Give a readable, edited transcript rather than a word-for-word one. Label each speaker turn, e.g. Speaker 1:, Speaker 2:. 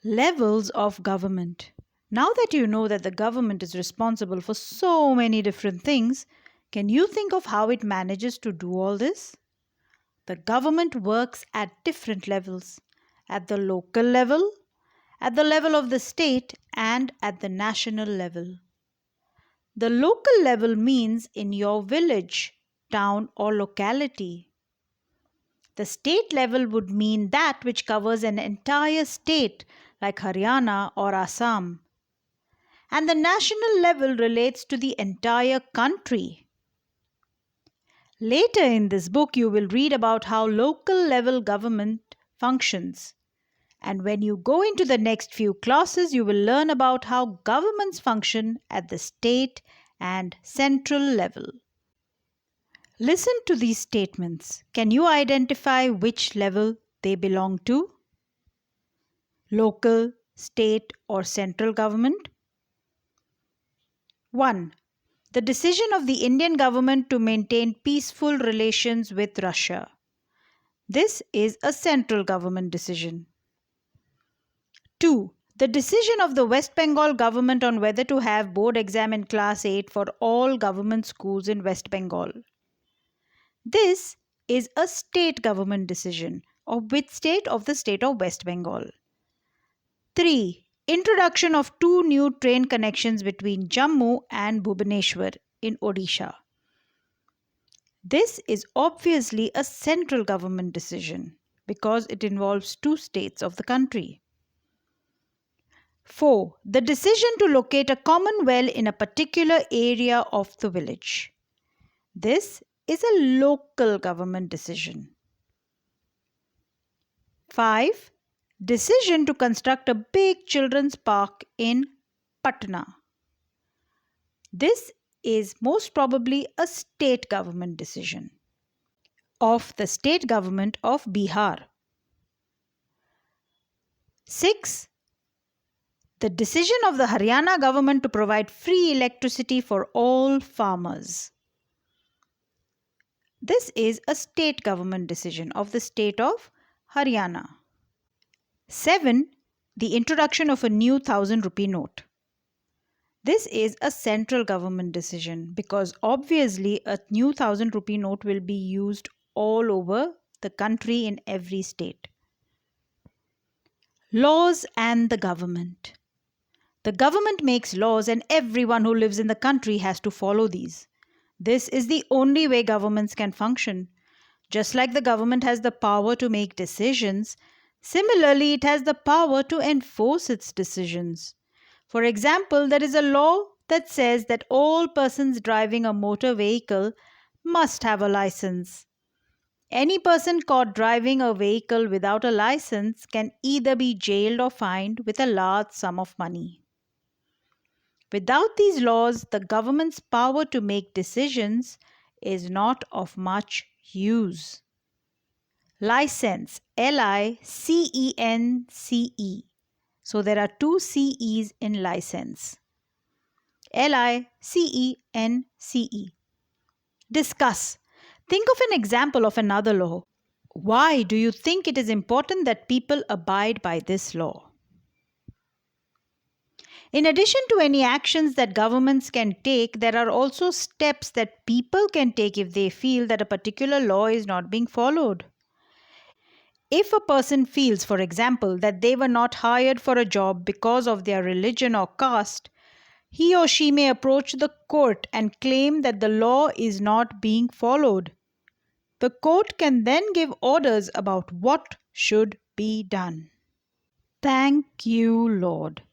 Speaker 1: Levels of government. Now that you know that the government is responsible for so many different things, can you think of how it manages to do all this? The government works at different levels, at the local level, at the level of the state, and at the national level. The local level means in your village, town, or locality. The state level would mean that which covers an entire state like Haryana or Assam. And the national level relates to the entire country. Later in this book, you will read about how local level government functions. And when you go into the next few classes, you will learn about how governments function at the state and central level. Listen to these statements. Can you identify which level they belong to? Local, state, or central government? 1. The decision of the Indian government to maintain peaceful relations with Russia. This is a central government decision. 2. The decision of the West Bengal government on whether to have board exam in class 8 for all government schools in West Bengal. This is a state government decision of which state of the state of West Bengal. 3. Introduction of 2 new train connections between Jammu and Bhubaneswar in Odisha. This is obviously a central government decision because it involves 2 states of the country. 4. The decision to locate a common well in a particular area of the village. This is a local government decision. 5. Decision to construct a big children's park in Patna. This is most probably a state government decision of the state government of Bihar. 6. The decision of the Haryana government to provide free electricity for all farmers. This is a state government decision of the state of Haryana. 7. The introduction of a new 1000 rupee note. This is a central government decision because obviously a new 1000 rupee note will be used all over the country in every state. Laws and the government. The government makes laws and everyone who lives in the country has to follow these. This is the only way governments can function. Just like the government has the power to make decisions, similarly it has the power to enforce its decisions. For example, there is a law that says that all persons driving a motor vehicle must have a license. Any person caught driving a vehicle without a license can either be jailed or fined with a large sum of money. Without these laws, the government's power to make decisions is not of much use. License, L-I-C-E-N-C-E. So there are 2 C-E's in license. L-I-C-E-N-C-E. Discuss. Think of an example of another law. Why do you think it is important that people abide by this law? In addition to any actions that governments can take, there are also steps that people can take if they feel that a particular law is not being followed. If a person feels, for example, that they were not hired for a job because of their religion or caste, he or she may approach the court and claim that the law is not being followed. The court can then give orders about what should be done. Thank you, Lord.